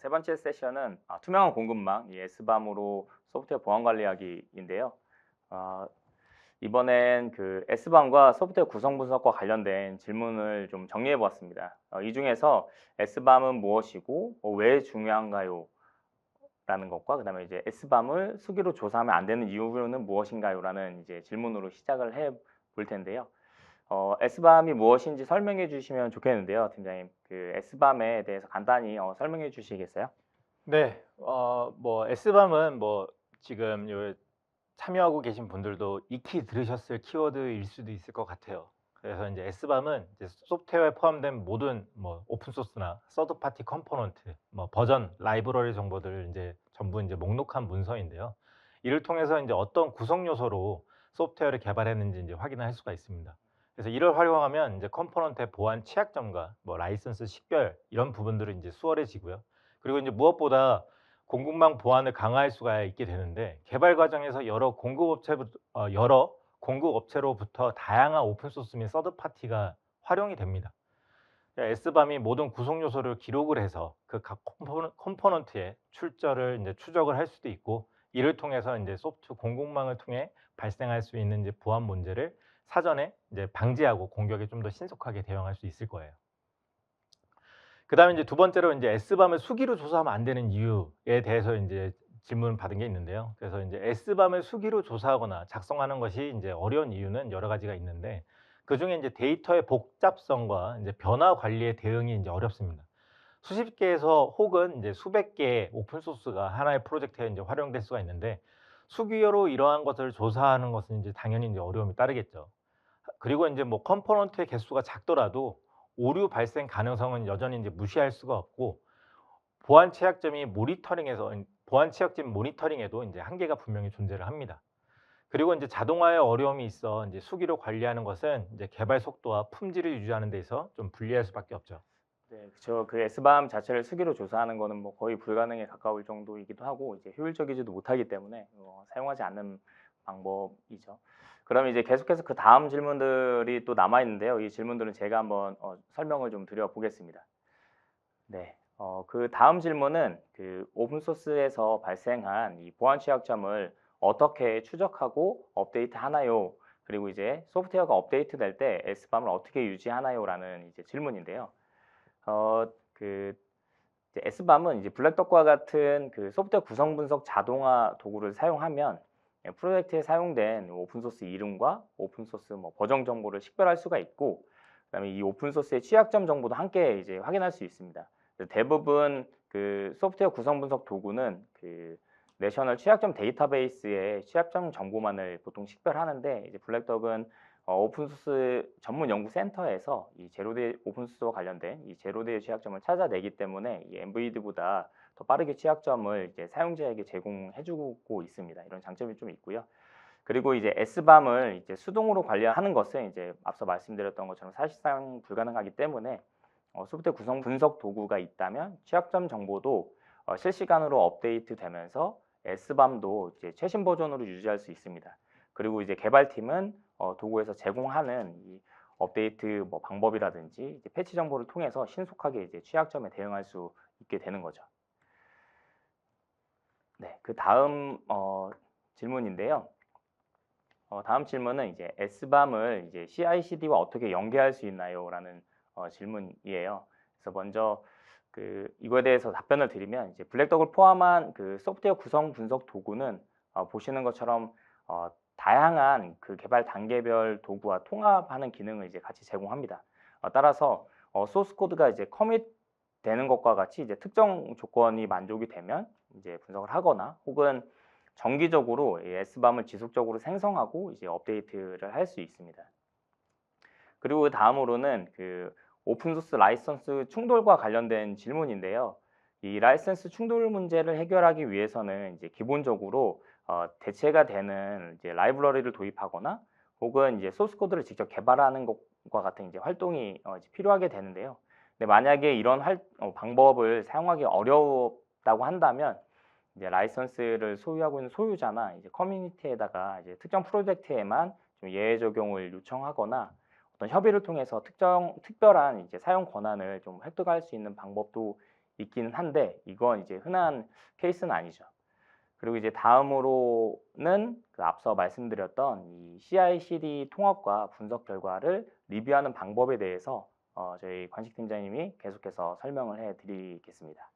세 번째 세션은 투명한 공급망, 이 S밤으로 소프트웨어 보안 관리하기인데요. 아, 이번엔 그 S밤과 소프트웨어 구성 분석과 관련된 질문을 좀 정리해 보았습니다. 이 중에서 S밤은 무엇이고 왜 중요한가요? 라는 것과 그다음에 이제 S밤을 수기로 조사하면 안 되는 이유는 무엇인가요? 라는 이제 질문으로 시작을 해 볼 텐데요. S밤이 무엇인지 설명해 주시면 좋겠는데요, 팀장님. 그 S밤에 대해서 간단히 설명해 주시겠어요? 네. 뭐 S밤은 뭐 지금 요 참여하고 계신 분들도 익히 들으셨을 키워드일 수도 있을 것 같아요. 그래서 이제 S밤은 이제 소프트웨어에 포함된 모든 뭐 오픈 소스나 서드 파티 컴포넌트, 뭐 버전, 라이브러리 정보들을 이제 전부 이제 목록한 문서인데요. 이를 통해서 이제 어떤 구성 요소로 소프트웨어를 개발했는지 이제 확인할 수가 있습니다. 그래서 이를 활용하면 이제 컴포넌트의 보안 취약점과 뭐 라이선스 식별 이런 부분들은 이제 수월해지고요. 그리고 이제 무엇보다 공급망 보안을 강화할 수가 있게 되는데, 개발 과정에서 여러 공급업체로부터 다양한 오픈 소스 및 서드 파티가 활용이 됩니다. S밤이 모든 구성 요소를 기록을 해서 그 각 컴포넌트의 출처를 이제 추적을 할 수도 있고, 이를 통해서 이제 소프트 공급망을 통해 발생할 수 있는 이제 보안 문제를 사전에 이제 방지하고 공격에 좀 더 신속하게 대응할 수 있을 거예요. 그다음에 이제 두 번째로 이제 S밤을 수기로 조사하면 안 되는 이유에 대해서 이제 질문을 받은 게 있는데요. 그래서 이제 S밤을 수기로 조사하거나 작성하는 것이 이제 어려운 이유는 여러 가지가 있는데, 그중에 이제 데이터의 복잡성과 이제 변화 관리의 대응이 이제 어렵습니다. 수십 개에서 혹은 이제 수백 개의 오픈 소스가 하나의 프로젝트에 이제 활용될 수가 있는데, 수기로 이러한 것을 조사하는 것은 이제 당연히 이제 어려움이 따르겠죠. 그리고 인제 뭐 컴포넌트의 개수가 작더라도 오류 발생 가능성은 여전히 인제 무시할 수가 없고, 보안 취약점 모니터링에도 인제 한계가 분명히 존재를 합니다. 그리고 인제 자동화에 어려움이 있어 인제 수기로 관리하는 것은 이제 개발 속도와 품질을 유지하는 데 있어 좀 불리할 수밖에 없죠. 네, 그쵸. 그 S밤 자체를 수기로 조사하는 거는 뭐 거의 불가능에 가까울 정도이기도 하고 이제 효율적이지도 못하기 때문에 사용하지 않는 방법이죠. 그럼 이제 계속해서 그 다음 질문들이 또 남아 있는데요. 이 질문들은 제가 한번 설명을 좀 드려 보겠습니다. 네. 그 다음 질문은 그 오픈 소스에서 발생한 이 보안 취약점을 어떻게 추적하고 업데이트 하나요? 그리고 이제 소프트웨어가 업데이트 될 때 S밤을 어떻게 유지하나요? 라는 이제 질문인데요. 그 이제 S밤은 이제 블랙덕과 같은 그 소프트웨어 구성 분석 자동화 도구를 사용하면 프로젝트에 사용된 오픈 소스 이름과 오픈 소스 뭐 버전 정보를 식별할 수가 있고, 그다음에 이 오픈 소스의 취약점 정보도 함께 이제 확인할 수 있습니다. 대부분 그 소프트웨어 구성 분석 도구는 그 내셔널 취약점 데이터베이스의 취약점 정보만을 보통 식별하는데, 이제 블랙덕은 오픈소스 전문 연구 센터에서 이 제로데이 오픈소스와 관련된 이 제로데이 취약점을 찾아내기 때문에 이 엠브이드보다 더 빠르게 취약점을 이제 사용자에게 제공해주고 있습니다. 이런 장점이 좀 있고요. 그리고 이제 S밤을 이제 수동으로 관리하는 것은 이제 앞서 말씀드렸던 것처럼 사실상 불가능하기 때문에 소프트웨어 구성 분석 도구가 있다면 취약점 정보도 실시간으로 업데이트되면서 S밤도 이제 최신 버전으로 유지할 수 있습니다. 그리고 이제 개발팀은 도구에서 제공하는 이 업데이트 뭐 방법이라든지 이제 패치 정보를 통해서 신속하게 이제 취약점에 대응할 수 있게 되는 거죠. 네, 그 다음 질문인데요. 다음 질문은 이제 S밤을 이제 CI/CD와 어떻게 연계할 수 있나요? 라는 질문이에요. 그래서 먼저 그 이거에 대해서 답변을 드리면, 이제 블랙덕을 포함한 그 소프트웨어 구성 분석 도구는 보시는 것처럼 다양한 그 개발 단계별 도구와 통합하는 기능을 이제 같이 제공합니다. 따라서 소스 코드가 이제 커밋 되는 것과 같이 이제 특정 조건이 만족이 되면 이제 분석을 하거나, 혹은 정기적으로 이 S밤을 지속적으로 생성하고 이제 업데이트를 할 수 있습니다. 그리고 다음으로는 그 오픈소스 라이선스 충돌과 관련된 질문인데요. 이 라이선스 충돌 문제를 해결하기 위해서는 이제 기본적으로 대체가 되는 이제 라이브러리를 도입하거나, 혹은 이제 소스 코드를 직접 개발하는 것과 같은 이제 활동이 이제 필요하게 되는데요. 근데 만약에 이런 방법을 사용하기 어렵다고 한다면 이제 라이선스를 소유하고 있는 소유자나 이제 커뮤니티에다가 이제 특정 프로젝트에만 좀 예외 적용을 요청하거나, 어떤 협의를 통해서 특별한 이제 사용 권한을 좀 획득할 수 있는 방법도 있기는 한데 이건 이제 흔한 케이스는 아니죠. 그리고 이제 다음으로는 그 앞서 말씀드렸던 이 CI/CD 통합과 분석 결과를 리뷰하는 방법에 대해서 저희 관식팀장님이 계속해서 설명을 해드리겠습니다.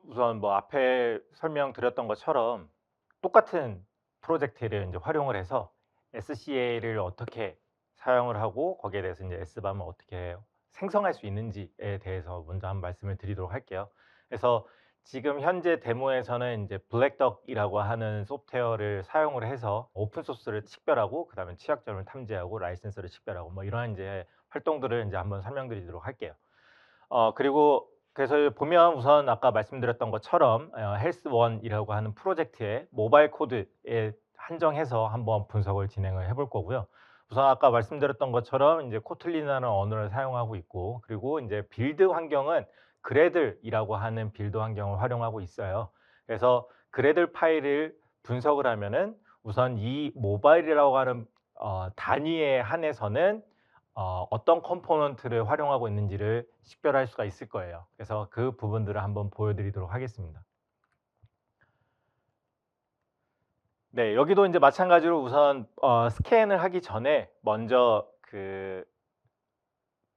우선 뭐 앞에 설명드렸던 것처럼 똑같은 프로젝트를 이제 활용을 해서 SCA를 어떻게 사용을 하고 거기에 대해서 이제 S밤을 어떻게 생성할 수 있는지에 대해서 먼저 한번 말씀을 드리도록 할게요. 그래서 지금 현재 데모에서는 이제 블랙덕이라고 하는 소프트웨어를 사용을 해서 오픈 소스를 식별하고 그다음에 취약점을 탐지하고 라이센스를 식별하고 뭐 이러한 이제 활동들을 이제 한번 설명드리도록 할게요. 그리고 그래서 보면 우선 아까 말씀드렸던 것처럼 헬스원이라고 하는 프로젝트의 모바일 코드에 한정해서 한번 분석을 진행을 해볼 거고요. 우선 아까 말씀드렸던 것처럼 이제 코틀린이라는 언어를 사용하고 있고, 그리고 이제 빌드 환경은 그래들이라고 하는 빌드 환경을 활용하고 있어요. 그래서 그래들 파일을 분석을 하면은 우선 이 모바일이라고 하는 단위에 한해서는 어떤 컴포넌트를 활용하고 있는지를 식별할 수가 있을 거예요. 그래서 그 부분들을 한번 보여드리도록 하겠습니다. 네, 여기도 이제 마찬가지로 우선 스캔을 하기 전에 먼저 그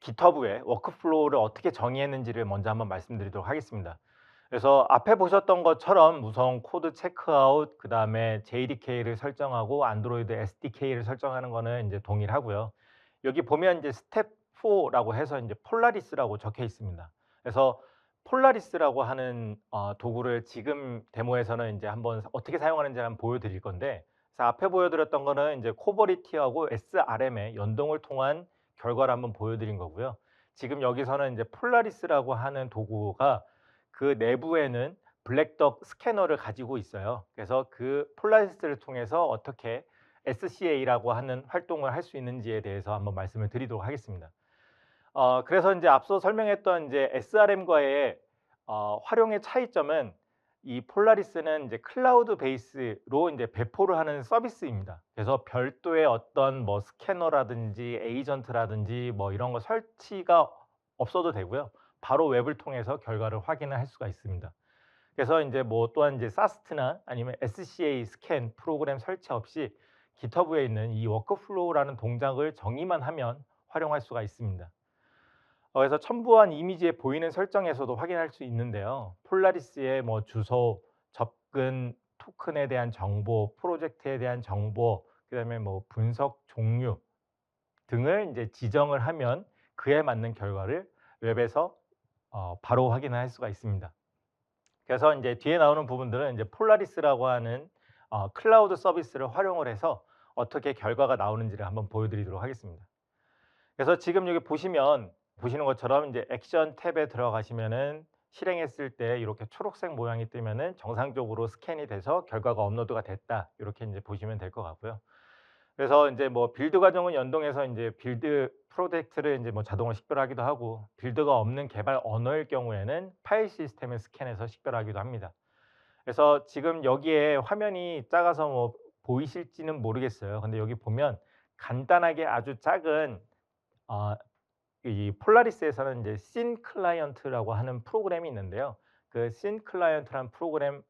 GitHub에 워크플로우를 어떻게 정의했는지를 먼저 한번 말씀드리도록 하겠습니다. 그래서 앞에 보셨던 것처럼 우선 코드 체크아웃, 그 다음에 JDK를 설정하고 안드로이드 SDK를 설정하는 거는 이제 동일하고요. 여기 보면 이제 스텝 4라고 해서 이제 폴라리스라고 적혀 있습니다. 그래서 폴라리스라고 하는 도구를 지금 데모에서는 이제 한번 어떻게 사용하는지 한번 보여드릴 건데, 그래서 앞에 보여드렸던 거는 이제 코버리티하고 SRM의 연동을 통한 결과를 한번 보여드린 거고요. 지금 여기서는 이제 폴라리스라고 하는 도구가 그 내부에는 블랙덕 스캐너를 가지고 있어요. 그래서 그 폴라리스를 통해서 어떻게 SCA라고 하는 활동을 할 수 있는지에 대해서 한번 말씀을 드리도록 하겠습니다. 그래서 이제 앞서 설명했던 이제 SRM과의 활용의 차이점은 이 폴라리스는 이제 클라우드 베이스로 이제 배포를 하는 서비스입니다. 그래서 별도의 어떤 뭐 스캐너라든지 에이전트라든지 뭐 이런 거 설치가 없어도 되고요. 바로 웹을 통해서 결과를 확인을 할 수가 있습니다. 그래서 이제 뭐 또한 이제 사스트나 아니면 SCA 스캔 프로그램 설치 없이 GitHub에 있는 이 워크플로우라는 동작을 정의만 하면 활용할 수가 있습니다. 그래서 첨부한 이미지에 보이는 설정에서도 확인할 수 있는데요. 폴라리스의 뭐 주소, 접근, 토큰에 대한 정보, 프로젝트에 대한 정보, 그다음에 뭐 분석 종류 등을 이제 지정을 하면 그에 맞는 결과를 웹에서 바로 확인할 수가 있습니다. 그래서 이제 뒤에 나오는 부분들은 이제 폴라리스라고 하는 클라우드 서비스를 활용을 해서 어떻게 결과가 나오는지를 한번 보여드리도록 하겠습니다. 그래서 지금 여기 보시는 것처럼 이제 액션 탭에 들어가시면은 실행했을 때 이렇게 초록색 모양이 뜨면은 정상적으로 스캔이 돼서 결과가 업로드가 됐다. 이렇게 이제 보시면 될 것 같고요. 그래서 이제 뭐 빌드 과정은 연동해서 이제 빌드 프로젝트를 이제 뭐 자동으로 식별하기도 하고, 빌드가 없는 개발 언어일 경우에는 파일 시스템을 스캔해서 식별하기도 합니다. 그래서 지금 여기에 화면이 작아서 뭐 보이실지는 모르겠어요. 근데 여기 보면 간단하게 아주 작은 이 폴라리스에서는 이제 씬 클라이언트라고 하는 프로그램이 있는데요. 그 씬 클라이언트라는 프로그램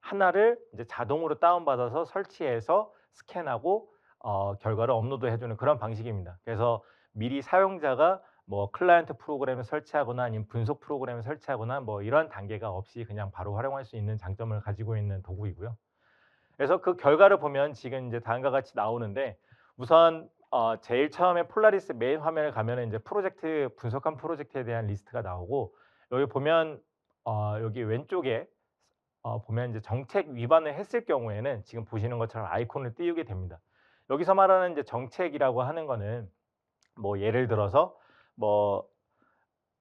하나를 이제 자동으로 다운받아서 설치해서 스캔하고 결과를 업로드해 주는 그런 방식입니다. 그래서 미리 사용자가 뭐 클라이언트 프로그램을 설치하거나 아니면 분석 프로그램을 설치하거나 뭐 이런 단계가 없이 그냥 바로 활용할 수 있는 장점을 가지고 있는 도구이고요. 그래서 그 결과를 보면 지금 이제 다음과 같이 나오는데, 우선 제일 처음에 폴라리스 메인 화면을 가면은 이제 프로젝트 분석한 프로젝트에 대한 리스트가 나오고, 여기 보면 여기 왼쪽에 보면 이제 정책 위반을 했을 경우에는 지금 보시는 것처럼 아이콘을 띄우게 됩니다. 여기서 말하는 이제 정책이라고 하는 거는 뭐 예를 들어서 뭐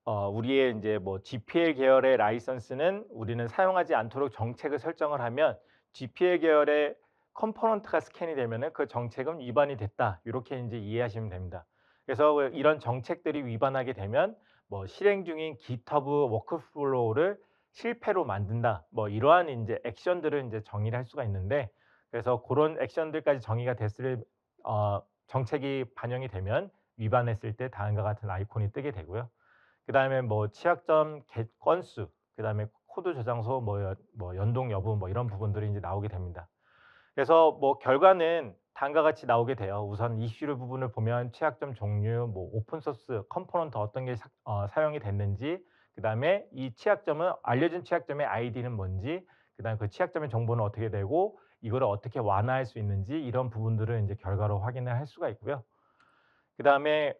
우리의 이제 뭐 GPL 계열의 라이선스는 우리는 사용하지 않도록 정책을 설정을 하면 GPL 계열의 컴포넌트가 스캔이 되면은 그 정책은 위반이 됐다. 이렇게 이제 이해하시면 됩니다. 그래서 이런 정책들이 위반하게 되면 뭐 실행 중인 GitHub 워크플로우를 실패로 만든다. 뭐 이러한 이제 액션들을 이제 정의를 할 수가 있는데, 그래서 그런 액션들까지 정의가 됐을 정책이 반영이 되면 위반했을 때 다음과 같은 아이콘이 뜨게 되고요. 그다음에 뭐 취약점 건수, 그다음에 코드 저장소 뭐 연동 여부 뭐 이런 부분들이 이제 나오게 됩니다. 그래서 뭐 결과는 다음과 같이 나오게 돼요. 우선 이슈 부분을 보면 취약점 종류, 뭐 오픈 소스 컴포넌트 어떤 게 사용이 됐는지, 그다음에 이 취약점은 알려진 취약점의 아이디는 뭔지, 그다음에 그 취약점의 정보는 어떻게 되고 이거를 어떻게 완화할 수 있는지, 이런 부분들을 이제 결과로 확인을 할 수가 있고요. 그다음에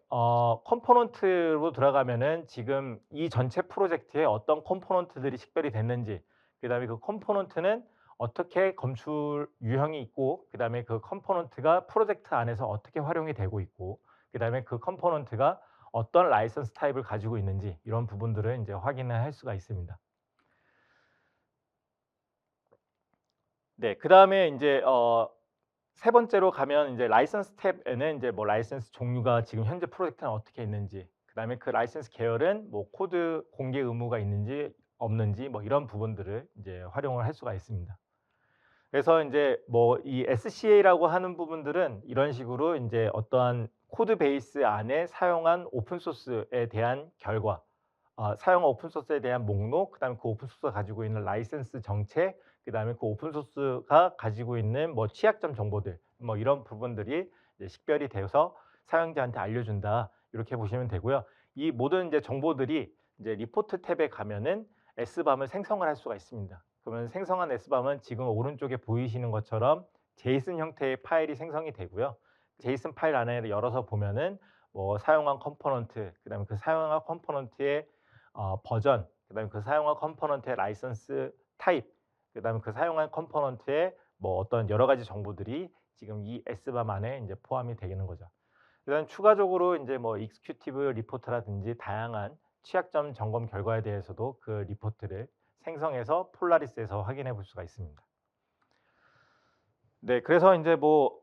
컴포넌트로 들어가면은 지금 이 전체 프로젝트에 어떤 컴포넌트들이 식별이 됐는지, 그다음에 그 컴포넌트는 어떻게 검출 유형이 있고, 그다음에 그 컴포넌트가 프로젝트 안에서 어떻게 활용이 되고 있고, 그다음에 그 컴포넌트가 어떤 라이선스 타입을 가지고 있는지, 이런 부분들을 이제 확인을 할 수가 있습니다. 네. 그다음에 인제 세 번째로 가면 이제 라이선스 탭에는 이제 뭐 라이선스 종류가 지금 현재 프로젝트는 어떻게 있는지, 그다음에 그 라이선스 계열은 뭐 코드 공개 의무가 있는지 없는지, 뭐 이런 부분들을 이제 활용을 할 수가 있습니다. 그래서 인제 뭐 이 SCA라고 하는 부분들은 이런 식으로 인제 어떠한 코드 베이스 안에 사용한 오픈 소스에 대한 결과, 사용한 오픈 소스에 대한 목록, 그다음에 그 오픈 소스가 가지고 있는 라이선스 정책, 그다음에 그 오픈 소스가 가지고 있는 뭐 취약점 정보들, 뭐 이런 부분들이 이제 식별이 되어서 사용자한테 알려준다, 이렇게 보시면 되고요. 이 모든 이제 정보들이 이제 리포트 탭에 가면은 S밤을 생성을 할 수가 있습니다. 그러면 생성한 S밤은 지금 오른쪽에 보이시는 것처럼 제이슨 형태의 파일이 생성이 되고요. 제이슨 파일 안에 열어서 보면은 뭐 사용한 컴포넌트, 그다음에 그 사용한 컴포넌트의 버전, 그다음에 그 사용한 컴포넌트의 라이선스 타입, 그다음에 그 사용한 컴포넌트의 뭐 어떤 여러 가지 정보들이 지금 이 S밤 안에 이제 포함이 되는 거죠. 그다음 추가적으로 인제 뭐 익스큐티브 리포트라든지 다양한 취약점 점검 결과에 대해서도 그 리포트를 생성해서 폴라리스에서 확인해 볼 수가 있습니다. 네. 그래서 인제 뭐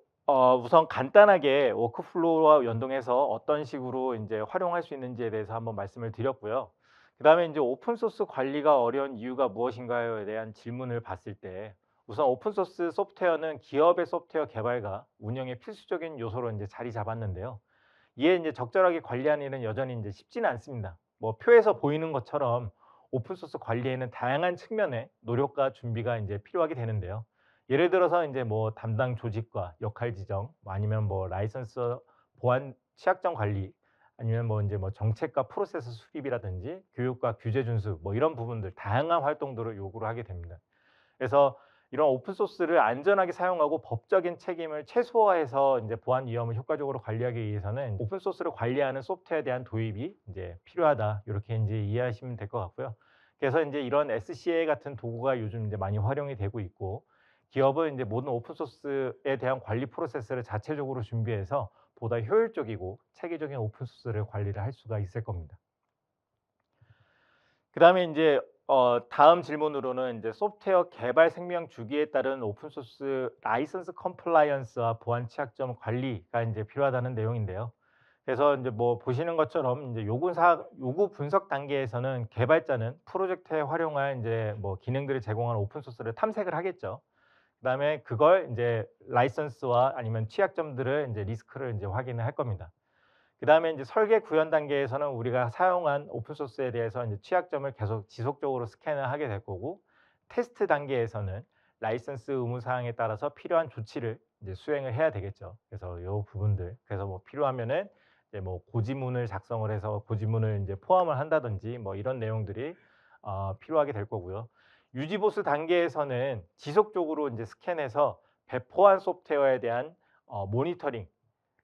우선 간단하게 워크플로우와 연동해서 어떤 식으로 인제 활용할 수 있는지에 대해서 한번 말씀을 드렸고요. 그다음에 인제 오픈 소스 관리가 어려운 이유가 무엇인가요에 대한 질문을 봤을 때, 우선 오픈 소스 소프트웨어는 기업의 소프트웨어 개발과 운영의 필수적인 요소로 인제 자리 잡았는데요. 이에 인제 적절하게 관리하는 일은 여전히 인제 쉽지는 않습니다. 뭐 표에서 보이는 것처럼 오픈 소스 관리에는 다양한 측면의 노력과 준비가 인제 필요하게 되는데요. 예를 들어서 인제 뭐 담당 조직과 역할 지정, 뭐 아니면 뭐 라이선스 보안 취약점 관리, 아니면 뭐 인제 뭐 정책과 프로세스 수립이라든지 교육과 규제 준수, 뭐 이런 부분들, 다양한 활동들을 요구를 하게 됩니다. 그래서 이런 오픈 소스를 안전하게 사용하고 법적인 책임을 최소화해서 인제 보안 위험을 효과적으로 관리하기 위해서는 오픈 소스를 관리하는 소프트웨어에 대한 도입이 인제 필요하다, 요렇게 인제 이해하시면 될 것 같고요. 그래서 인제 이런 SCA 같은 도구가 요즘 인제 많이 활용이 되고 있고, 기업은 인제 모든 오픈 소스에 대한 관리 프로세스를 자체적으로 준비해서 보다 효율적이고 체계적인 오픈 소스를 관리를 할 수가 있을 겁니다. 그다음에 인제 다음 질문으로는 인제 소프트웨어 개발 생명 주기에 따른 오픈 소스 라이선스 컴플라이언스와 보안 취약점 관리가 인제 필요하다는 내용인데요. 그래서 인제 뭐 보시는 것처럼 인제 요구 분석 단계에서는 개발자는 프로젝트에 활용할 인제 뭐 기능들을 제공하는 오픈 소스를 탐색을 하겠죠. 그다음에 그걸 인제 라이선스와 아니면 취약점들을 인제 리스크를 인제 확인을 할 겁니다. 그다음에 인제 설계 구현 단계에서는 우리가 사용한 오픈 소스에 대해서 인제 취약점을 계속 지속적으로 스캔을 하게 될 거고, 테스트 단계에서는 라이선스 의무 사항에 따라서 필요한 조치를 이제 수행을 해야 되겠죠. 그래서 요 부분들, 그래서 뭐 필요하면은 이제 뭐 고지문을 작성을 해서 고지문을 인제 포함을 한다든지, 뭐 이런 내용들이 필요하게 될 거고요. 유지 보수 단계에서는 지속적으로 인제 스캔해서 배포한 소프트웨어에 대한 모니터링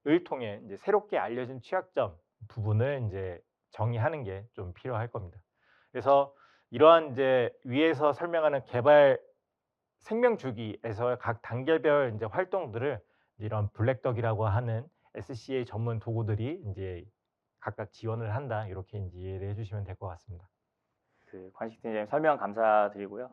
을 통해 이제 새롭게 알려진 취약점 부분을 인제 정의하는 게 좀 필요할 겁니다. 그래서 이러한 이제 위에서 설명하는 개발 생명 주기에서의 각 단계별 인제 활동들을 이런 블랙덕이라고 하는 SCA 전문 도구들이 인제 각각 지원을 한다, 요렇게 인제 이해를 해 주시면 될 것 같습니다. 그 관식 팀장님 설명 감사드리고요.